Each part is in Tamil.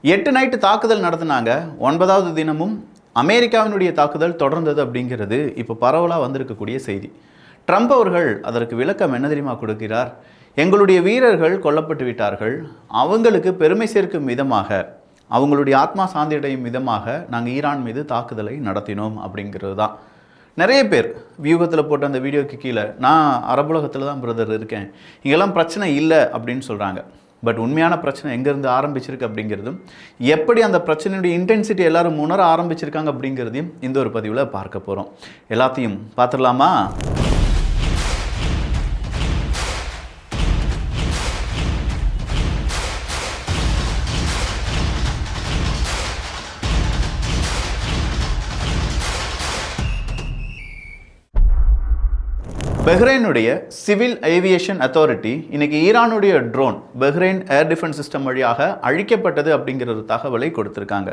8 நைட்டு தாக்குதல் நடத்தினாங்க. 9வது தினமும் அமெரிக்காவினுடைய தாக்குதல் தொடர்ந்தது அப்படிங்கிறது இப்போ பரவலாக வந்திருக்கக்கூடிய செய்தி. ட்ரம்ப் அவர்கள் அதற்கு விளக்கம் என்ன தெரியுமா கொடுக்கிறார்? எங்களுடைய வீரர்கள் கொல்லப்பட்டு விட்டார்கள், அவங்களுக்கு பெருமை சேர்க்கும் விதமாக, அவங்களுடைய ஆத்மா சாந்தியடையும் விதமாக நாங்கள் ஈரான் மீது தாக்குதலை நடத்தினோம் அப்படிங்கிறது தான். நிறைய பேர் வியூகத்தில் போட்ட அந்த வீடியோக்கு கீழே நான் அரபுலகத்தில் தான் பிரதர் இருக்கேன், இங்கெல்லாம் பிரச்சனை இல்லை அப்படின்னு சொல்கிறாங்க. பட் உண்மையான பிரச்சனை எங்கேருந்து ஆரம்பிச்சிருக்கு அப்படிங்கிறதும், எப்படி அந்த பிரச்சனையுடைய இன்டென்சிட்டி எல்லாரும் உணர ஆரம்பிச்சிருக்காங்க அப்படிங்கிறதையும் இந்த ஒரு பதிவில் பார்க்க போகிறோம். எல்லாத்தையும் பார்த்துடலாமா? பஹ்ரைனுடைய சிவில் ஏவியேஷன் அத்தாரிட்டி இன்னைக்கு ஈரானுடைய drone Bahrain air defence system வழியாக அழிக்கப்பட்டது அப்படிங்கிற ஒரு தகவலை கொடுத்துருக்காங்க.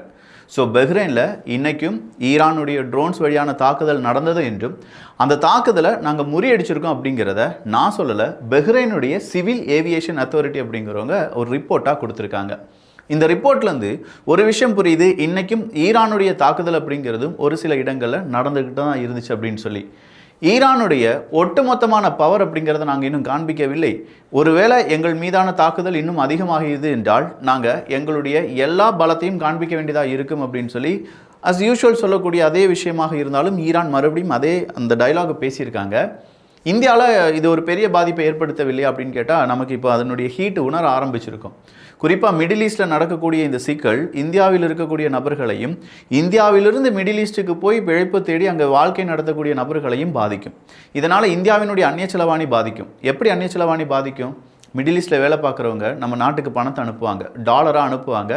ஸோ பஹ்ரைனில் இன்றைக்கும் ஈரானுடைய ட்ரோன்ஸ் வழியான தாக்குதல் நடந்தது என்றும், அந்த தாக்குதலை நாங்கள் முறியடிச்சிருக்கோம் அப்படிங்கிறத நான் சொல்லலை, பஹ்ரைனுடைய சிவில் ஏவியேஷன் அத்தாரிட்டி அப்படிங்கிறவங்க ஒரு ரிப்போர்ட்டாக கொடுத்துருக்காங்க. இந்த ரிப்போர்ட்லேருந்து ஒரு விஷயம் புரியுது, இன்றைக்கும் ஈரானுடைய தாக்குதல் அப்படிங்கிறதும் ஒரு சில இடங்களில் நடந்துக்கிட்டு தான் இருந்துச்சு அப்படின்னு சொல்லி. ஈரானுடைய ஒட்டுமொத்தமான பவர் அப்படிங்கிறத நாங்கள் இன்னும் காண்பிக்கவில்லை. ஒருவேளை எங்கள் மீதான தாக்குதல் இன்னும் அதிகமாகியது என்றால் நாங்கள் எங்களுடைய எல்லா பலத்தையும் காண்பிக்க வேண்டியதாக இருக்கும் அப்படின்னு சொல்லி அஸ் யூஷுவல் சொல்லக்கூடிய அதே விஷயமாக இருந்தாலும் ஈரான் மறுபடியும் அதே அந்த டைலாகை பேசியிருக்காங்க. இந்தியாவில் இது ஒரு பெரிய பாதிப்பை ஏற்படுத்தவில்லை அப்படின்னு கேட்டால் நமக்கு இப்போ அதனுடைய ஹீட்டு உணர ஆரம்பிச்சிருக்கும். குறிப்பாக மிடில் ஈஸ்ட்டில் நடக்கக்கூடிய இந்த சிக்கல் இந்தியாவில் இருக்கக்கூடிய நபர்களையும், இந்தியாவிலிருந்து மிடில் ஈஸ்ட்டுக்கு போய் பிழைப்பு தேடி அங்கே வாழ்க்கை நடத்தக்கூடிய நபர்களையும் பாதிக்கும். இதனால் இந்தியாவினுடைய அந்நிய செலவாணி பாதிக்கும். எப்படி அந்நிய செலவாணி பாதிக்கும்? மிடில் ஈஸ்ட்டில் வேலை பார்க்குறவங்க நம்ம நாட்டுக்கு பணத்தை அனுப்புவாங்க, டாலராக அனுப்புவாங்க,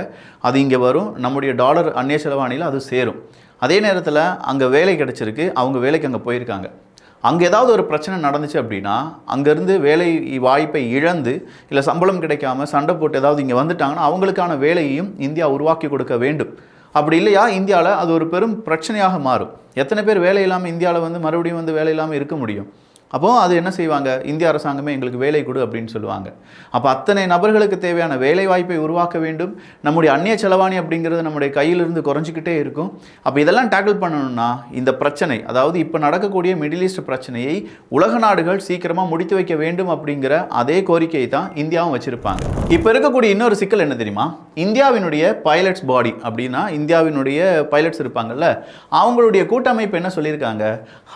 அது இங்கே வரும், நம்முடைய டாலர் அந்நிய செலவாணியில் அது சேரும். அதே நேரத்தில் அங்கே வேலை கிடச்சிருக்கு, அவங்க வேலைக்கு அங்கே போயிருக்காங்க. அங்கே ஏதாவது ஒரு பிரச்சனை நடந்துச்சு அப்படின்னா அங்கேருந்து வேலை வாய்ப்பை இழந்து இல்லை சம்பளம் கிடைக்காம சண்டை போட்டு ஏதாவது இங்கே வந்துட்டாங்கன்னா அவங்களுக்கான வேலையையும் இந்தியா உருவாக்கி கொடுக்க வேண்டும். அப்படி இல்லையா இந்தியாவில் அது ஒரு பெரும் பிரச்சனையாக மாறும். எத்தனை பேர் வேலை இல்லாமல் இந்தியாவில் மறுபடியும் வேலை இல்லாமல் இருக்க முடியும்? அப்போது அது என்ன செய்வாங்க? இந்திய அரசாங்கமே எங்களுக்கு வேலை கொடு அப்படின்னு சொல்லுவாங்க. அப்போ அத்தனை நபர்களுக்கு தேவையான வேலை வாய்ப்பை உருவாக்க வேண்டும். நம்முடைய அந்நிய செலவாணி அப்படிங்கிறது நம்முடைய கையிலிருந்து குறைஞ்சிக்கிட்டே இருக்கும். அப்போ இதெல்லாம் டேக்கிள் பண்ணணும்னா இந்த பிரச்சனை, அதாவது இப்போ நடக்கக்கூடிய மிடில் ஈஸ்ட் பிரச்சனையை உலக நாடுகள் சீக்கிரமாக முடித்து வைக்க வேண்டும் அப்படிங்கிற அதே கோரிக்கையை தான் இந்தியாவும் வச்சுருப்பாங்க. இப்போ இருக்கக்கூடிய இன்னொரு சிக்கல் என்ன தெரியுமா? இந்தியாவினுடைய பைலட்ஸ் பாடி அப்படின்னா இந்தியாவினுடைய பைலட்ஸ் இருப்பாங்கல்ல, அவங்களுடைய கூட்டமைப்பு என்ன சொல்லியிருக்காங்க?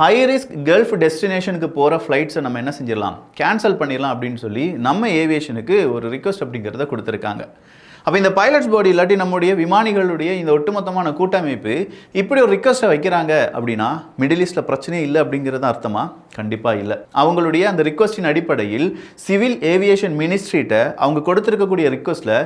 ஹை ரிஸ்க் கல்ஃப் டெஸ்டினேஷனுக்கு போகிற ஃப்ளைட்ஸை நம்ம என்ன செஞ்சிடலாம், கேன்சல் பண்ணிடலாம் அப்படின்னு சொல்லி நம்ம ஏவியேஷனுக்கு ஒரு ரிக்வெஸ்ட் அப்படிங்கிறத கொடுத்துருக்காங்க. அப்போ இந்த பைலட்ஸ் பாடி இல்லாட்டி நம்முடைய விமானிகளுடைய இந்த ஒட்டுமொத்தமான கூட்டமைப்பு இப்படி ஒரு ரிக்வெஸ்ட்டை வைக்கிறாங்க அப்படின்னா மிடில் ஈஸ்ட்டில் பிரச்சனையே இல்லை அப்படிங்கிறது அர்த்தமா? கண்டிப்பாக இல்லை. அவங்களுடைய அந்த ரிக்வெஸ்டின் அடிப்படையில் சிவில் ஏவியேஷன் மினிஸ்ட்ரிகிட்ட அவங்க கொடுத்துருக்கக்கூடிய ரிக்வெஸ்ட்டில்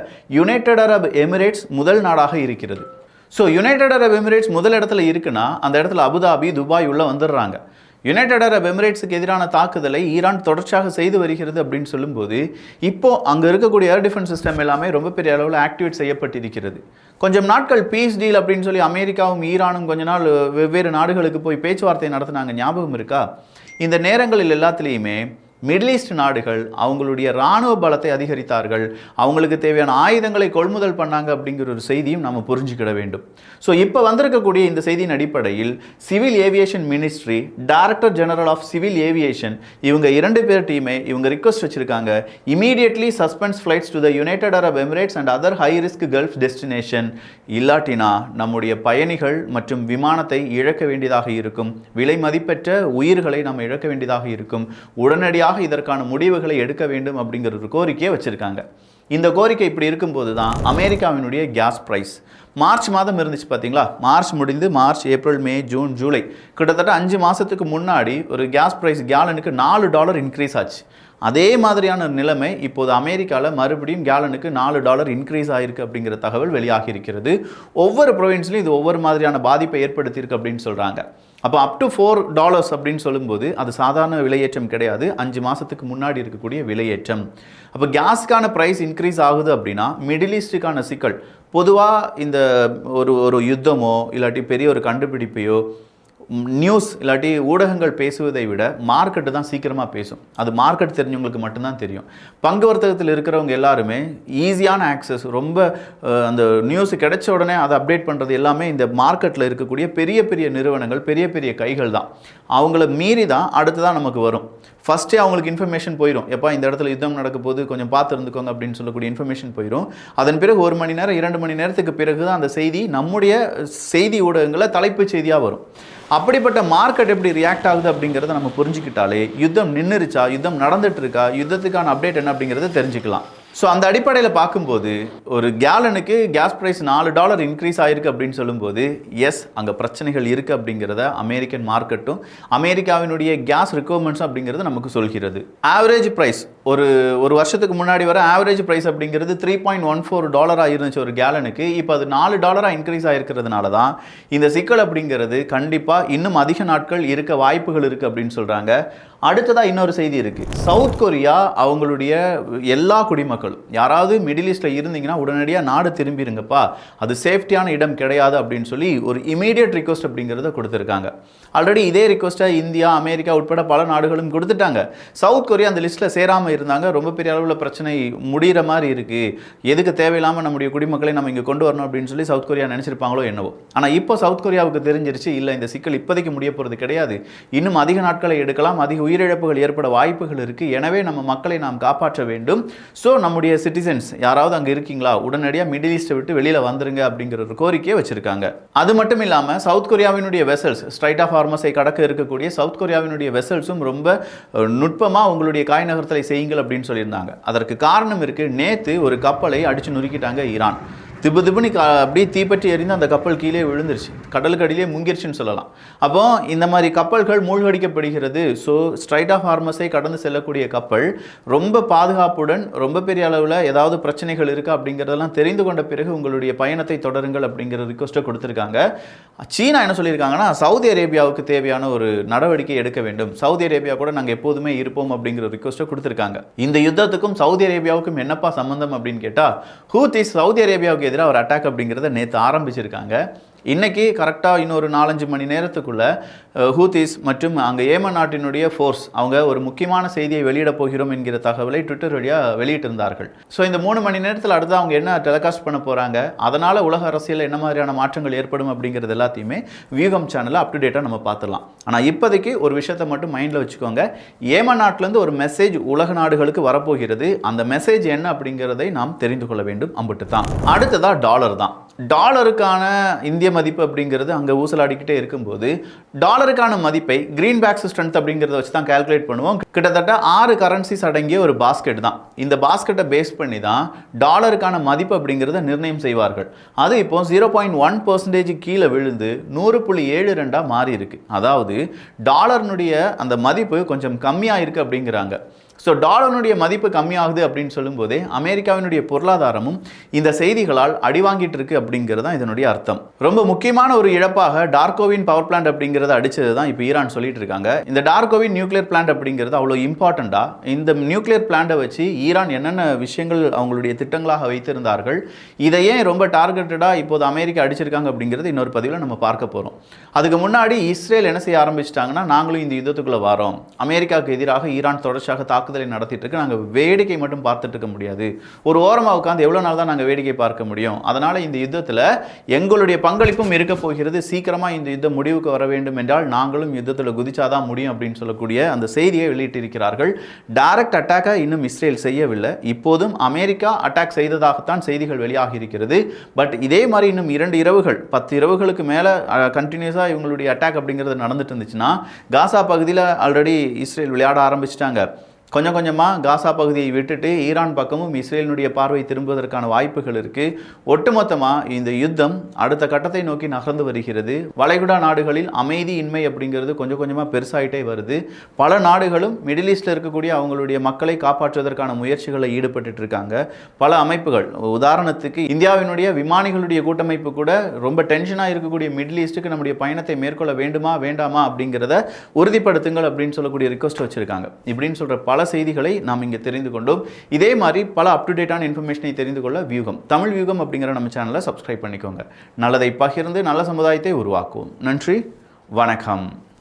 யுனைடெட் அரப் எமிரேட்ஸ் முதல் நாடாக இருக்கிறது. ஸோ யுனைடெட் அரப் எமிரேட்ஸ் முதல் இடத்துல இருக்குன்னா அந்த இடத்துல அபுதாபி, துபாய் உள்ள வந்துடுறாங்க. யுனைடெட் அரப் எமிரேட்ஸுக்கு எதிரான தாக்குதலை ஈரான் தொடர்ச்சியாக செய்து வருகிறது அப்படின்னு சொல்லும்போது இப்போது அங்கே இருக்கக்கூடிய ஏர் டிஃபென்ஸ் சிஸ்டம் எல்லாமே ரொம்ப பெரிய அளவில் ஆக்டிவேட் செய்யப்பட்டிருக்கிறது. கொஞ்சம் நாட்கள் பீஸ் டீல் அப்படின்னு சொல்லி அமெரிக்காவும் ஈரானும் கொஞ்ச நாள் வெவ்வேறு நாடுகளுக்கு போய் பேச்சுவார்த்தை நடத்தினாங்க, ஞாபகம் இருக்கா? இந்த நேரங்களில் எல்லாத்துலேயுமே மிடில் ஈஸ்ட் நாடுகள் அவங்களுடைய இராணுவ பலத்தை அதிகரித்தார்கள், அவங்களுக்கு தேவையான ஆயுதங்களை கொள்முதல் பண்ணாங்க அப்படிங்கிற ஒரு செய்தியும் நம்ம புரிஞ்சுக்கிட வேண்டும். ஸோ இப்போ வந்திருக்கக்கூடிய இந்த செய்தியின் அடிப்படையில் civil aviation ministry, director general of civil aviation, இவங்க 2 பேர்ட்டையுமே இவங்க ரிக்வெஸ்ட் வச்சுருக்காங்க, immediately suspends flights to the United Arab Emirates and other high risk Gulf destination. இல்லாட்டினா நம்முடைய பயணிகள் மற்றும் விமானத்தை இழக்க வேண்டியதாக இருக்கும், விலை மதிப்பெற்ற உயிர்களை நம்ம இழக்க வேண்டியதாக இருக்கும், உடனடியாக இதற்கான முடிவுகளை எடுக்க வேண்டும் அப்படிங்கிற ஒரு கோரிக்கையை வச்சிருக்காங்க. இந்த கோரிக்கை இப்படி இருக்கும்போது தான் அமெரிக்காவினுடைய கேஸ் பிரைஸ் மார்ச் மாதம் இருந்துச்சு பார்த்தீங்களா, மார்ச் முடிந்து மார்ச், ஏப்ரல், மே, ஜூன், ஜூலை கிட்டத்தட்ட 5 மாதத்துக்கு முன்னாடி ஒரு கேஸ் பிரைஸ் கேலனுக்கு $4 இன்க்ரீஸ் ஆச்சு. அதே மாதிரியான நிலைமை இப்போது அமெரிக்காவில் மறுபடியும் கேலனுக்கு $4 இன்க்ரீஸ் ஆகிருக்கு அப்படிங்கிற தகவல் வெளியாகி இருக்கிறது. ஒவ்வொரு ப்ரொவின்ஸ்லையும் இது ஒவ்வொரு மாதிரியான பாதிப்பை ஏற்படுத்தியிருக்கு அப்படின்னு சொல்கிறாங்க. அப்போ அப் டு $4 அப்படின்னு சொல்லும்போது அது சாதாரண விலையேற்றம் கிடையாது, 5 மாதத்துக்கு முன்னாடி இருக்கக்கூடிய விலையேற்றம். அப்போ கேஸுக்கான ப்ரைஸ் இன்க்ரீஸ் ஆகுது அப்படின்னா மிடில் ஈஸ்ட்டுக்கான சிக்கல், பொதுவாக இந்த ஒரு யுத்தமோ இல்லாட்டி பெரிய ஒரு கண்டுபிடிப்பையோ நியூஸ் இல்லாட்டி ஊடகங்கள் பேசுவதை விட மார்க்கெட்டு தான் சீக்கிரமாக பேசும். அது மார்க்கெட் தெரிஞ்சவங்களுக்கு மட்டும்தான் தெரியும். பங்கு வர்த்தகத்தில் இருக்கிறவங்க எல்லாருமே ஈஸியான ஆக்சஸ், ரொம்ப அந்த நியூஸ் கிடைச்ச உடனே அதை அப்டேட் பண்ணுறது எல்லாமே இந்த மார்க்கெட்டில் இருக்கக்கூடிய பெரிய பெரிய நிறுவனங்கள், பெரிய பெரிய கைகள் தான். அவங்கள மீறி தான் அடுத்ததான் நமக்கு வரும். ஃபஸ்ட்டே அவங்களுக்கு இன்ஃபர்மேஷன் போயிடும், எப்போ இந்த இடத்துல யுத்தம் நடக்க போது கொஞ்சம் பார்த்து இருந்துக்கோங்க அப்படின்னு சொல்லக்கூடிய இன்ஃபர்மேஷன் போயிடும். அதன் பிறகு 1 மணி நேரம் 2 மணி நேரத்துக்கு பிறகு தான் அந்த செய்தி நம்முடைய செய்தி ஊடகங்களில் தலைப்புச் செய்தியாக வரும். அப்படிப்பட்ட மார்க்கெட் எப்படி ரியாக்ட் ஆகுது அப்படிங்கிறத நம்ம புரிஞ்சுக்கிட்டாலே யுத்தம் நின்றுருச்சா, யுத்தம் நடந்துட்டு இருக்கா, யுத்தத்துக்கான அப்டேட் என்ன அப்படிங்கிறத தெரிஞ்சுக்கலாம். ஸோ அந்த அடிப்படையில் பார்க்கும்போது ஒரு கேலனுக்கு கேஸ் ப்ரைஸ் $4 இன்க்ரீஸ் ஆகிருக்கு அப்படின்னு சொல்லும்போது எஸ், அங்கே பிரச்சனைகள் இருக்குது அப்படிங்கிறத அமெரிக்கன் மார்க்கெட்டும் அமெரிக்காவினுடைய கேஸ் ரிக்வயர்மெண்ட்ஸும் அப்படிங்கிறது நமக்கு சொல்கிறது. ஆவரேஜ் ப்ரைஸ் ஒரு வருஷத்துக்கு முன்னாடி வர ஆவரேஜ் ப்ரைஸ் அப்படிங்கிறது $3.14 இருந்துச்சு ஒரு கேலனுக்கு. இப்போ அது $4 இன்க்ரீஸ் ஆகிருக்கிறதுனால தான் இந்த சிக்கல் அப்படிங்கிறது கண்டிப்பாக இன்னும் அதிக நாட்கள் இருக்க வாய்ப்புகள் இருக்குது அப்படின்னு சொல்கிறாங்க. அடுத்ததாக இன்னொரு செய்தி இருக்குது. சவுத் கொரியா அவங்களுடைய எல்லா குடிமக்களும் யாராவது மிடில் ஈஸ்டில் இருந்தீங்கன்னா உடனடியாக நாடு திரும்பிடுங்கப்பா, அது சேஃப்டியான இடம் கிடையாது அப்படின்னு சொல்லி ஒரு இமீடியட் ரிக்வஸ்ட் அப்படிங்கிறத கொடுத்துருக்காங்க. ஆல்ரெடி இதே ரிக்வஸ்ட்டை இந்தியா, அமெரிக்கா உட்பட பல நாடுகளும் கொடுத்துட்டாங்க. சவுத் கொரியா அந்த லிஸ்ட்டில் சேராமல் இருந்தாங்க. ரொம்ப பெரிய அளவில் பிரச்சனை முடிகிற மாதிரி இருக்குது, எதுக்கு தேவையில்லாமல் நம்முடைய குடிமக்களை நம்ம இங்கே கொண்டு வரணும் அப்படின்னு சொல்லி சவுத் கொரியா நினச்சிருப்பாங்களோ என்னவோ. ஆனால் இப்போ சவுத் கொரியாவுக்கு தெரிஞ்சிருச்சு, இல்லை இந்த சிக்கல் இப்போதைக்கு முடிய போகிறது கிடையாது, இன்னும் அதிக நாட்களை எடுக்கலாம், அதிக உயிரிழப்புகள் ஏற்பட வாய்ப்புகள் இருக்குது. எனவே நம்ம மக்களை நாம் காப்பாற்ற வேண்டும். ஸோ நம்முடைய சிட்டிசன்ஸ் யாராவது அங்கே இருக்கீங்களா, உடனடியாக மிடில் ஈஸ்ட்டை விட்டு வெளியில் வந்துருங்க அப்படிங்கிற ஒரு கோரிக்கையை வச்சிருக்காங்க. அது மட்டும் இல்லாமல் சவுத் கொரியாவினுடைய வெசல்ஸ், ஸ்ட்ரைட் ஆஃப் ஹார்மஸை கடக்க இருக்கக்கூடிய சவுத் கொரியாவினுடைய வெசல்ஸும் ரொம்ப நுட்பமாக உங்களுடைய காய் நகர்த்தலை செய்யுங்கள் அப்படின்னு சொல்லியிருந்தாங்க. அதற்கு காரணம் இருக்குது. நேற்று ஒரு கப்பலை அடித்து நொறுக்கிட்டாங்க ஈரான். திபுன்னு அப்படியே தீப்பற்றி எரிந்து அந்த கப்பல் கீழே விழுந்துருச்சு, கடலுக்கு அடியிலே முங்கிருச்சுன்னு சொல்லலாம். அப்போ இந்த மாதிரி கப்பல்கள் மூழ்கடிக்கப்படுகிறது. ஸோ ஸ்ட்ரைட் ஆஃப் ஹார்மஸை கடந்து செல்லக்கூடிய கப்பல் ரொம்ப பாதுகாப்புடன், ரொம்ப பெரிய அளவில் ஏதாவது பிரச்சனைகள் இருக்கா அப்படிங்கிறதெல்லாம் தெரிந்து கொண்ட பிறகு உங்களுடைய பயணத்தை தொடருங்கள் அப்படிங்கிற ரிக்வஸ்ட்டை கொடுத்துருக்காங்க. சீனா என்ன சொல்லியிருக்காங்கன்னா, சவுதி அரேபியாவுக்கு தேவையான ஒரு நடவடிக்கை எடுக்க வேண்டும், சவுதி அரேபியா கூட நாங்கள் எப்போதுமே இருப்போம் அப்படிங்கிற ரிக்வஸ்ட்டை கொடுத்துருக்காங்க. இந்த யுத்தத்துக்கும் சவுதி அரேபியாவுக்கும் என்னப்பா சம்பந்தம் அப்படின்னு கேட்டால், ஹூத்திஸ் சவுதி அரேபியாவுக்கு எதிராக ஒரு அட்டாக் அப்படிங்கிறத நேற்று ஆரம்பிச்சிருக்காங்க. இன்றைக்கி கரெக்டாக இன்னொரு 4-5 மணி நேரத்துக்குள்ளே ஹூத்திஸ் மற்றும் அங்கே ஏமன் நாட்டினுடைய ஃபோர்ஸ் அவங்க ஒரு முக்கியமான செய்தியை வெளியிடப் போகிறோம் என்கிற தகவலை ட்விட்டர் வழியாக வெளியிட்டிருந்தார்கள். ஸோ இந்த 3 மணி நேரத்தில் அடுத்து அவங்க என்ன டெலிகாஸ்ட் பண்ண போகிறாங்க, அதனால் உலக அரசியலில் என்ன மாதிரியான மாற்றங்கள் ஏற்படும் அப்படிங்கிறது எல்லாத்தையுமே வியூகம் சேனலில் அப் டு டேட்டாக நம்ம பார்த்துடலாம். ஆனால் இப்போதைக்கு ஒரு விஷயத்தை மட்டும் மைண்டில் வச்சுக்கோங்க. ஏமன் நாட்டிலேருந்து ஒரு மெசேஜ் உலக நாடுகளுக்கு வரப்போகிறது. அந்த மெசேஜ் என்ன அப்படிங்கிறதை நாம் தெரிந்து கொள்ள வேண்டும். அம்பிட்டு தான். அடுத்ததாக டாலர் தான். டாலருக்கான இந்திய மதிப்பு அப்படிங்கிறது அங்கே ஊசலாடிக்கிட்டே இருக்கும்போது டாலருக்கான மதிப்பை கிரீன் பேக்ஸ் ஸ்ட்ரென்த் அப்படிங்கிறத வச்சு தான் கால்குலேட் பண்ணுவோம். கிட்டத்தட்ட 6 கரன்சிஸ் அடங்கிய ஒரு பாஸ்கெட் தான். இந்த பாஸ்கெட்டை பேஸ் பண்ணி தான் டாலருக்கான மதிப்பு அப்படிங்கிறத நிர்ணயம் செய்வார்கள். அது இப்போ 0.1% கீழே விழுந்து 100.72 மாறி இருக்கு. அதாவது டாலர்னுடைய அந்த மதிப்பு கொஞ்சம் கம்மியாக இருக்குது அப்படிங்கிறாங்க. ஸோ டாலருடைய மதிப்பு கம்மியாகுது அப்படின்னு சொல்லும்போதே அமெரிக்காவினுடைய பொருளாதாரமும் இந்த செய்திகளால் அடிவாங்கிட்டு இருக்கு அப்படிங்கிறது தான் இதனுடைய அர்த்தம். ரொம்ப முக்கியமான ஒரு இழப்பாக டார்கோவின் பவர் பிளான்ட் அப்படிங்கிறத அடிச்சது தான் இப்போ ஈரான் சொல்லிட்டு இருக்காங்க. இந்த டார்கோவின் நியூக்ளியர் பிளான்ட் அப்படிங்கிறது அவ்வளோ இம்பார்ட்டண்டா, இந்த நியூக்ளியர் பிளான்ட்டை வச்சு ஈரான் என்னென்ன விஷயங்கள் அவங்களுடைய திட்டங்களாக வைத்திருந்தார்கள், இதையே ரொம்ப டார்கெட்டடாக இப்போது அமெரிக்கா அடிச்சிருக்காங்க அப்படிங்கிறது இன்னொரு பதிவில் நம்ம பார்க்க போகிறோம். அதுக்கு முன்னாடி இஸ்ரேல் என்ன செய்ய ஆரம்பிச்சிட்டாங்கன்னா, நாங்களும் இந்த யுத்தத்துக்குள்ளே வரோம், அமெரிக்காவுக்கு எதிராக ஈரான் தொடர்ச்சியாக தாக்குதலை நடத்திட்டு இருக்கு, நாங்கள் வேடிக்கை மட்டும் பார்த்துட்டு இருக்க முடியாது, ஒரு ஓரமாக உட்காந்து எவ்வளோ நாள் தான் நாங்கள் வேடிக்கை பார்க்க முடியும், அதனால் இந்த யுத்தத்தில் எங்களுடைய பங்களிப்பும் இருக்க போகிறது, சீக்கிரமாக இந்த யுத்தம் முடிவுக்கு வர வேண்டும் என்றால் நாங்களும் யுத்தத்தில் குதிச்சாதான் முடியும் அப்படின்னு சொல்லக்கூடிய அந்த செய்தியை வெளியிட்டிருக்கிறார்கள். டைரக்ட் அட்டாக்கை இன்னும் இஸ்ரேல் செய்யவில்லை. இப்போதும் அமெரிக்கா அட்டாக் செய்ததாகத்தான் செய்திகள் வெளியாகி இருக்கிறது. பட் இதே மாதிரி இன்னும் 2 இரவுகள் 10 இரவுகளுக்கு மேலே கண்டினியூஸாக இவங்களுடைய அட்டாக் அப்படிங்கிறது நடந்துட்டு இருந்துச்சுன்னா, காசா பகுதியில் ஆல்ரெடி இஸ்ரேல் விளையாட ஆரம்பிச்சிட்டாங்க. கொஞ்சம் கொஞ்சமாக காசா பகுதியை விட்டுட்டு ஈரான் பக்கமும் இஸ்ரேலினுடைய பார்வை திரும்புவதற்கான வாய்ப்புகள் இருக்குது. ஒட்டுமொத்தமாக இந்த யுத்தம் அடுத்த கட்டத்தை நோக்கி நகர்ந்து வருகிறது. வளைகுடா நாடுகளில் அமைதி இன்மை அப்படிங்கிறது கொஞ்சம் கொஞ்சமாக பெருசாகிட்டே வருது. பல நாடுகளும் மிடில் ஈஸ்டில் இருக்கக்கூடிய அவங்களுடைய மக்களை காப்பாற்றுவதற்கான முயற்சிகளில் ஈடுபட்டு இருக்காங்க. பல அமைப்புகள், உதாரணத்துக்கு இந்தியாவினுடைய விமானிகளுடைய கூட்டமைப்பு கூட ரொம்ப டென்ஷனாக இருக்கக்கூடிய மிடில் ஈஸ்ட்டுக்கு நம்முடைய பயணத்தை மேற்கொள்ள வேண்டுமா வேண்டாமா அப்படிங்கிறத உறுதிப்படுத்துங்கள் அப்படின்னு சொல்லக்கூடிய ரிக்வஸ்ட் வச்சுருக்காங்க. இப்படின்னு சொல்கிற பல செய்திகளை நாம் இங்கே தெரிந்து கொண்டோம். இதே மாதிரி பல அப் டு டேட்டான இன்ஃபர்மேஷனை தெரிந்து கொள்ள வியூகம் தமிழ் வியூகம் அப்படிங்கிற நம்ம சேனலை சப்ஸ்கிரைப் பண்ணிக்கோங்க. நல்லதை பகிர்ந்து நல்ல சமுதாயத்தை உருவாக்குவோம். நன்றி, வணக்கம்.